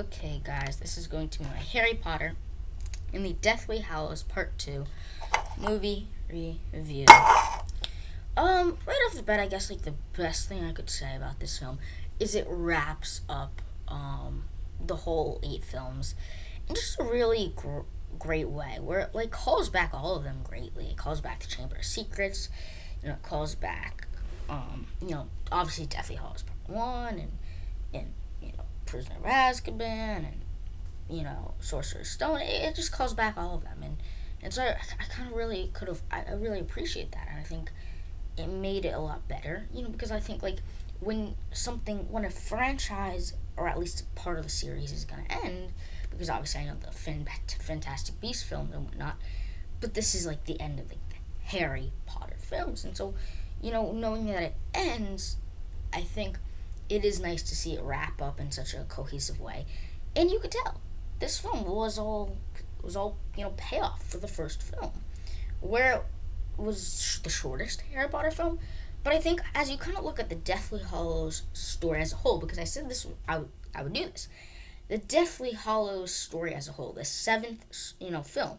Okay, guys, this is going to be my Harry Potter in the Deathly Hallows Part 2 movie review. Right off the bat, I guess, the best thing I could say about this film is it wraps up, the whole 8 films in just a really great way, where it, calls back all of them greatly. It calls back the Chamber of Secrets, it calls back, obviously Deathly Hallows Part 1, and Prisoner of Azkaban, and Sorcerer's Stone. It just calls back all of them, and so I kind of really could have. I really appreciate that, and I think it made it a lot better. Because I think when a franchise, or at least part of the series, is gonna end, because obviously I know the Fantastic Beasts films and whatnot, but this is the end of the Harry Potter films, and so knowing that it ends, I think it is nice to see it wrap up in such a cohesive way, and you could tell this film was all payoff for the first film, where it was the shortest Harry Potter film. But I think as you kind of look at the Deathly Hallows story as a whole, because I said this, I would do this, the Deathly Hallows story as a whole, the seventh film,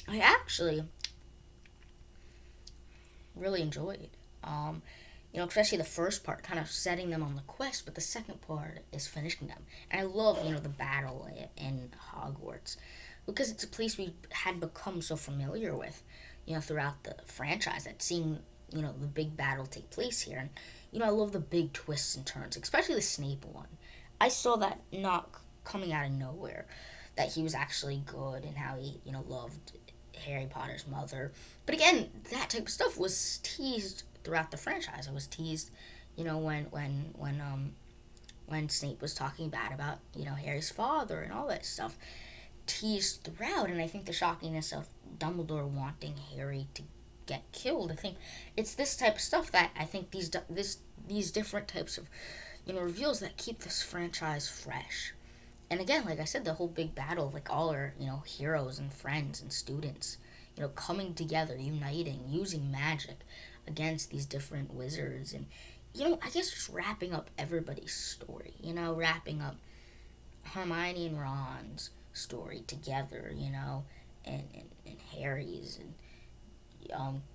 I actually really enjoyed. Especially the first part, kind of setting them on the quest, but the second part is finishing them. And I love, the battle in Hogwarts, because it's a place we had become so familiar with, throughout the franchise, that seeing, the big battle take place here. And, I love the big twists and turns, especially the Snape one. I saw that not coming out of nowhere, that he was actually good and how he, loved Harry Potter's mother. But again, that type of stuff was teased throughout the franchise. It was teased, when Snape was talking bad about, Harry's father and all that stuff, teased throughout. And I think the shockiness of Dumbledore wanting Harry to get killed, I think it's this type of stuff that I think these different types of, reveals that keep this franchise fresh. And again, like I said, the whole big battle, all our, heroes and friends and students, coming together, uniting, using magic against these different wizards. And, I guess just wrapping up everybody's story, wrapping up Hermione and Ron's story together, and Harry's, and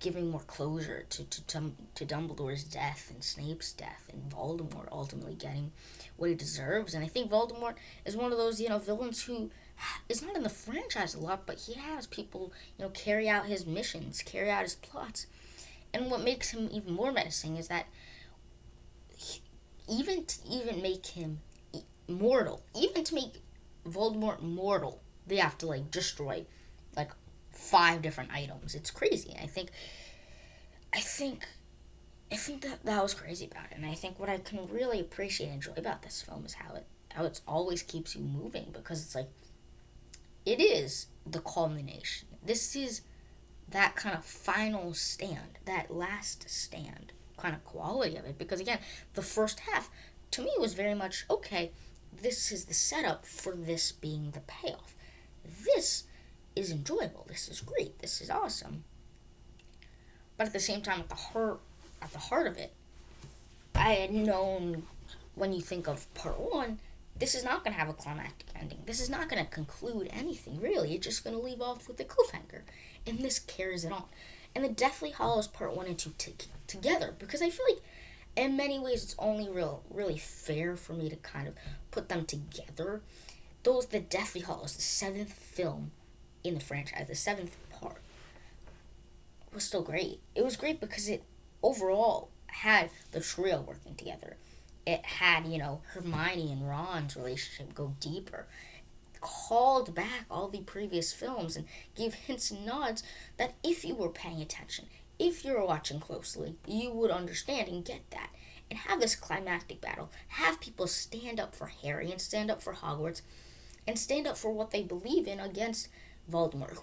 giving more closure to Dumbledore's death and Snape's death, and Voldemort ultimately getting what he deserves. And I think Voldemort is one of those, villains who is not in the franchise a lot, but he has people, carry out his missions, carry out his plots. And what makes him even more menacing is that even to make him mortal, even to make Voldemort mortal, they have to destroy 5 different items. It's crazy. I think that was crazy about it. And I think what I can really appreciate and enjoy about this film is how it always keeps you moving, because it's it is the culmination. This is that kind of final stand, that last stand kind of quality of it. Because again, the first half to me was very much, okay, this is the setup for this being the payoff. This is enjoyable. This is great. This is awesome. But at the same time, at the heart of it, I had known, when you think of part 1, this is not going to have a climactic ending. This is not going to conclude anything, really. It's just going to leave off with a cliffhanger. And this carries it on. And the Deathly Hallows Part 1 and 2 together, because I feel in many ways it's only really fair for me to kind of put them together. The Deathly Hallows, the 7th film in the franchise, the 7th part, was still great. It was great because it overall had the trio working together. It had, Hermione and Ron's relationship go deeper, called back all the previous films, and gave hints and nods that if you were paying attention, if you were watching closely, you would understand and get that. And have this climactic battle, have people stand up for Harry and stand up for Hogwarts, and stand up for what they believe in against Voldemort,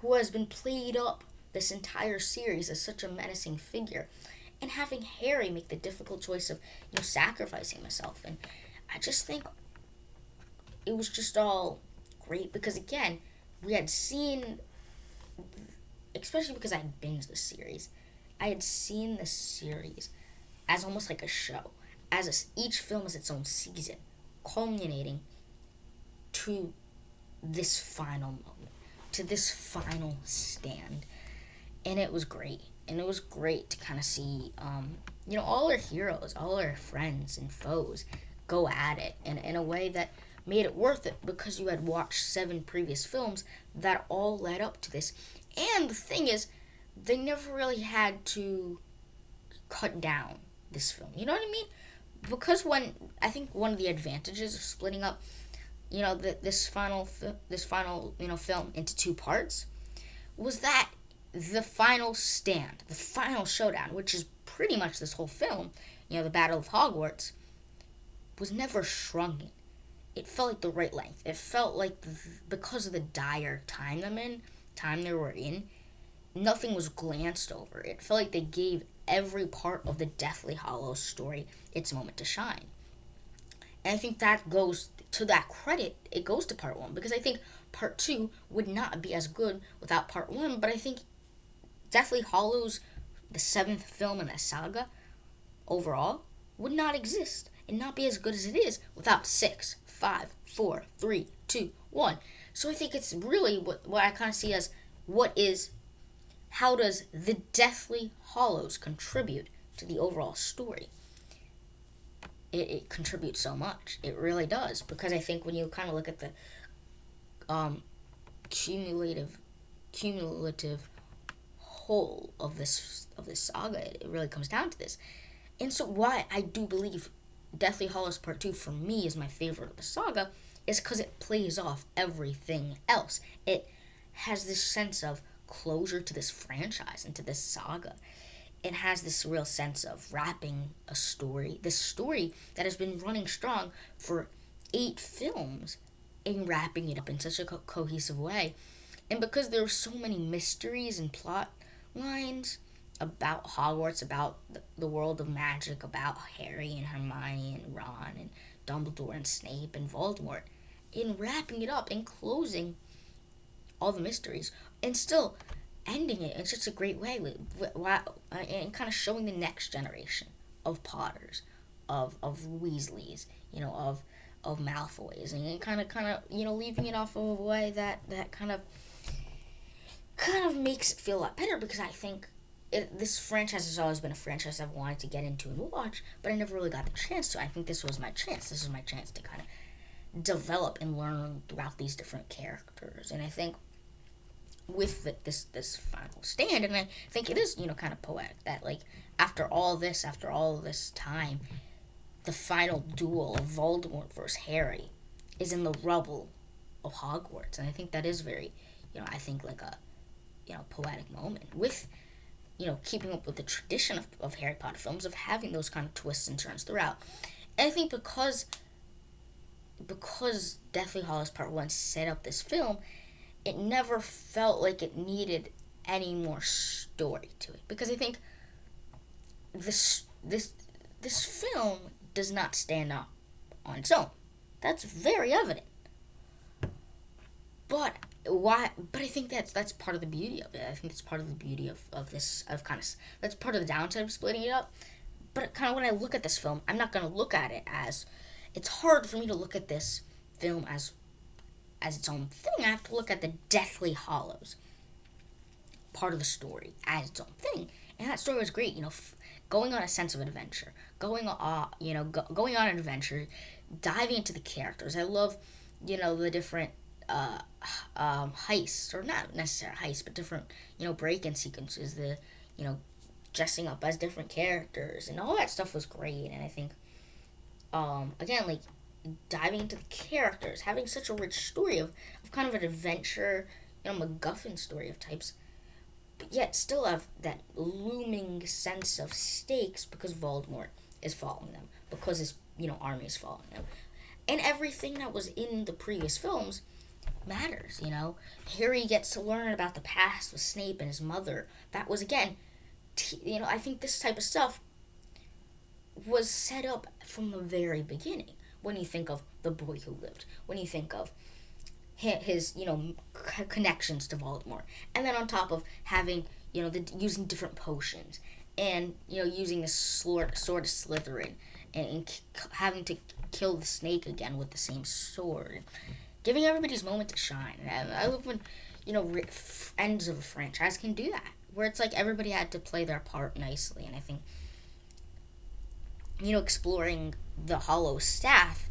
who has been played up this entire series as such a menacing figure, and having Harry make the difficult choice of sacrificing himself. And I just think it was just all great, because again, we had seen, especially because I had binged the series, I had seen the series as almost like a show, each film is its own season, culminating to this final moment, to this final stand. And it was great. And it was great to kind of see, all our heroes, all our friends and foes go at it in a way that made it worth it, because you had watched 7 previous films that all led up to this. And the thing is, they never really had to cut down this film. You know what I mean? Because I think one of the advantages of splitting up, this final film into 2 parts, was that the final stand, the final showdown, which is pretty much this whole film, the Battle of Hogwarts, was never shrunken. It felt like the right length. It felt like, because of the dire time they were in, nothing was glanced over. It felt like they gave every part of the Deathly Hallows story its moment to shine. And I think that goes to that credit. It goes to part 1, because I think part 2 would not be as good without part 1. But I think Deathly Hallows, the 7th film in the saga, overall, would not exist and not be as good as it is without 6, 5, 4, 3, 2, 1. So I think it's really what I kind of see as how does the Deathly Hallows contribute to the overall story? It contributes so much. It really does, because I think when you kind of look at the cumulative whole of this saga, it really comes down to this. And so why I do believe Deathly Hallows Part 2 for me is my favorite of the saga is because it plays off everything else. It has this sense of closure to this franchise and to this saga. It has this real sense of wrapping a story, this story that has been running strong for 8 films, and wrapping it up in such a cohesive way. And because there are so many mysteries and plot lines about Hogwarts, about the world of magic, about Harry and Hermione and Ron and Dumbledore and Snape and Voldemort, in wrapping it up and closing all the mysteries and still ending it in such a great way, and kind of showing the next generation of Potters, of Weasleys, of Malfoys, and kind of leaving it off of a way that kind of makes it feel a lot better, because I think this franchise has always been a franchise I've wanted to get into and watch, but I never really got the chance to. I think this was my chance. This was my chance to kind of develop and learn throughout these different characters. And I think with this final stand, and I think it is kind of poetic that, like, after all this time, the final duel of Voldemort versus Harry is in the rubble of Hogwarts. And I think that is very I think like a poetic moment, with keeping up with the tradition of Harry Potter films, of having those kind of twists and turns throughout. And I think because Deathly Hallows Part 1 set up this film, it never felt like it needed any more story to it. Because I think this film does not stand up on its own. That's very evident. But I think that's part of the beauty of it. I think that's part of the beauty of this, that's part of the downside of splitting it up. But kind of when I look at this film, I'm not going to look at it as, it's hard for me to look at this film as its own thing. I have to look at the Deathly Hallows part of the story as its own thing. And that story was great, going on a sense of adventure, going on an adventure, diving into the characters. I love, the different heists, or not necessarily heists, but different, break-in sequences, the, dressing up as different characters, and all that stuff was great. And I think, again, like, diving into the characters, having such a rich story of kind of an adventure, MacGuffin story of types, but yet still have that looming sense of stakes because Voldemort is following them, because his, army is following them. And everything that was in the previous films matters, Harry gets to learn about the past with Snape and his mother. That was, again, I think this type of stuff was set up from the very beginning. When you think of The Boy Who Lived, when you think of his, connections to Voldemort, and then on top of having, using different potions and using the sword of Slytherin, and having to kill the snake again with the same sword, giving everybody's moment to shine. And I love when ends of a franchise can do that, where it's like everybody had to play their part nicely. And I think exploring the hollow staff,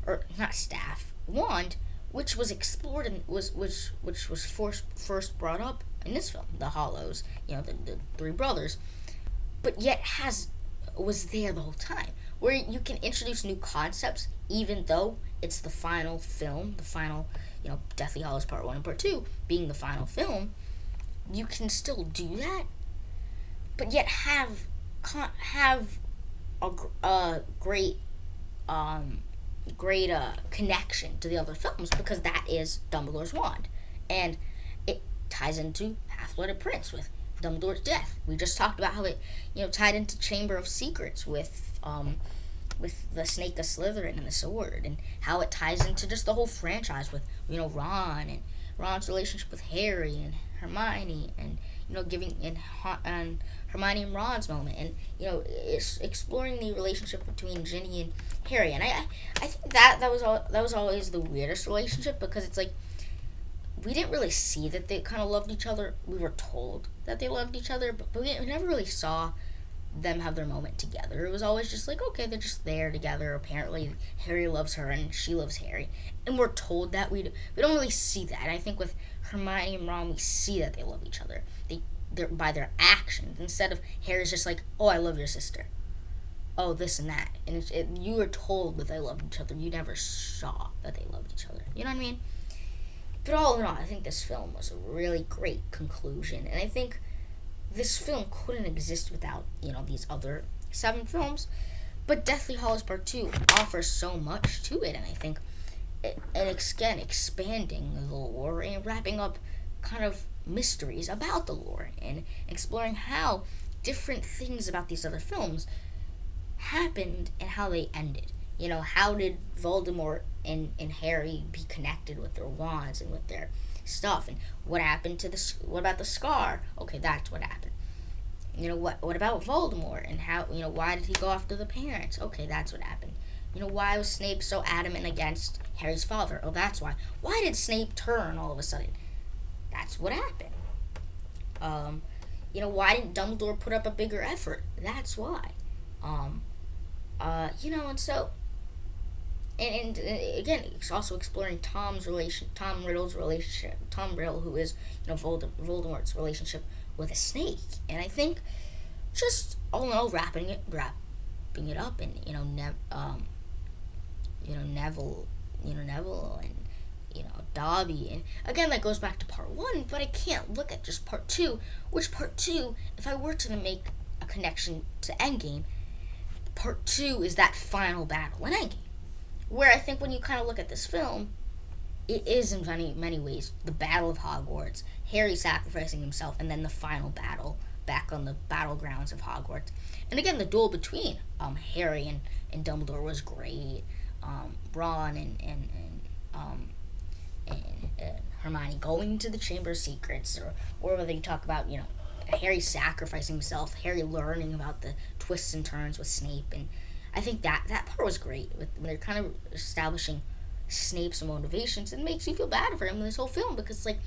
or not staff, wand, which was explored and which was first brought up in this film, the Hallows, the three brothers, but yet was there the whole time, where you can introduce new concepts even though it's the final film, the final, Deathly Hallows Part 1 and Part 2 being the final film. You can still do that, but yet have a great connection to the other films, because that is Dumbledore's wand, and it ties into Half-Blood Prince with Dumbledore's death. We just talked about how it tied into Chamber of Secrets with the Snake of Slytherin and the sword, and how it ties into just the whole franchise with Ron and Ron's relationship with Harry and Hermione, and giving and Hermione and Ron's moment, and it's exploring the relationship between Ginny and Harry. And I think that was always the weirdest relationship, because it's like we didn't really see that they kind of loved each other. We were told that they loved each other, but we never really saw them have their moment together. It was always just like, okay, they're just there together. Apparently Harry loves her and she loves Harry, and we're told that. We don't really see that. And I think with Hermione and Ron, we see that they love each other. They're by their actions, instead of Harry's just like, oh, I love your sister, oh, this and that, and you were told that they loved each other. You never saw that they loved each other. You know what I mean? But all in all, I think this film was a really great conclusion, and I think this film couldn't exist without these other 7 films. But Deathly Hallows Part 2 offers so much to it, and I think again expanding the lore and wrapping up kind of mysteries about the lore, and exploring how different things about these other films happened and how they ended. How did Voldemort and Harry be connected with their wands and with their stuff, and what happened to what about the scar? Okay, that's what happened. What about Voldemort, and how, why did he go after the parents? Okay, that's what happened. Why was Snape so adamant against Harry's father? Oh, that's why. Why did Snape turn all of a sudden? That's what happened. Why didn't Dumbledore put up a bigger effort? That's why. And so, and again, it's also exploring Tom Riddle's relationship, Tom Riddle, who is, Voldemort's relationship with a snake. And I think, just all in all, wrapping it up, and Neville, and Dobby, and again, that goes back to Part 1, but I can't look at just Part 2, which Part 2, if I were to make a connection to Endgame, Part 2 is that final battle in Endgame, where I think when you kind of look at this film, it is in many ways the Battle of Hogwarts, Harry sacrificing himself, and then the final battle back on the battlegrounds of Hogwarts. And again, the duel between Harry and Dumbledore was great. Ron and Hermione going to the Chamber of Secrets, or whether you talk about Harry sacrificing himself, Harry learning about the twists and turns with Snape, and I think that part was great. When they're kind of establishing Snape's motivations, it makes you feel bad for him in this whole film, because like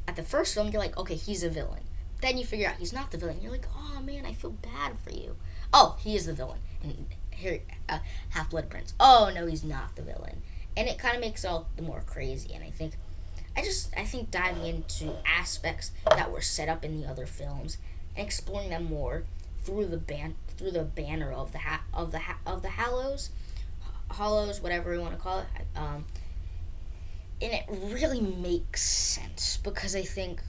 at the first film you're like, okay, he's a villain. Then you figure out he's not the villain. You're like, oh man, I feel bad for you. Oh, he is the villain. And Harry, Half-Blood Prince. Oh no, he's not the villain. And it kind of makes it all the more crazy. And I think diving into aspects that were set up in the other films and exploring them more through the banner of the Hallows, whatever you want to call it. And it really makes sense, because I think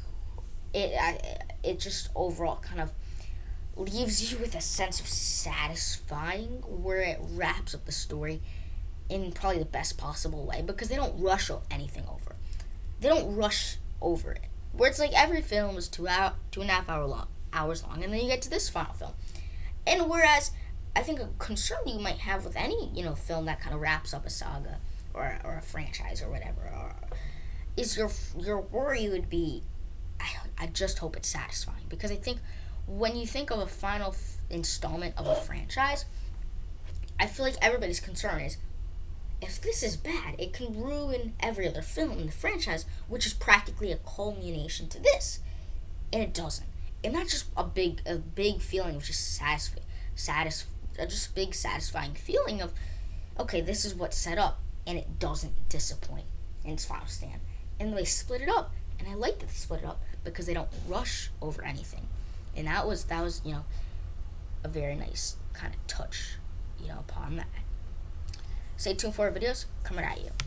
it just overall kind of leaves you with a sense of satisfying, where it wraps up the story in probably the best possible way, because they don't rush anything over. They don't rush over it. Where it's like every film is 2.5 hours long, and then you get to this final film. And whereas I think a concern you might have with any film that kind of wraps up a saga or a franchise or whatever, is your worry would be, I just hope it's satisfying, because I think when you think of a final installment of a franchise, I feel like everybody's concern is, if this is bad, it can ruin every other film in the franchise, which is practically a culmination to this, and it doesn't. And that's just a big feeling of just just big satisfying feeling of, okay, this is what's set up, and it doesn't disappoint in its final stand. And they split it up, and I like that they split it up because they don't rush over anything, and that was a very nice kind of touch, upon that. Stay tuned for our videos coming at you.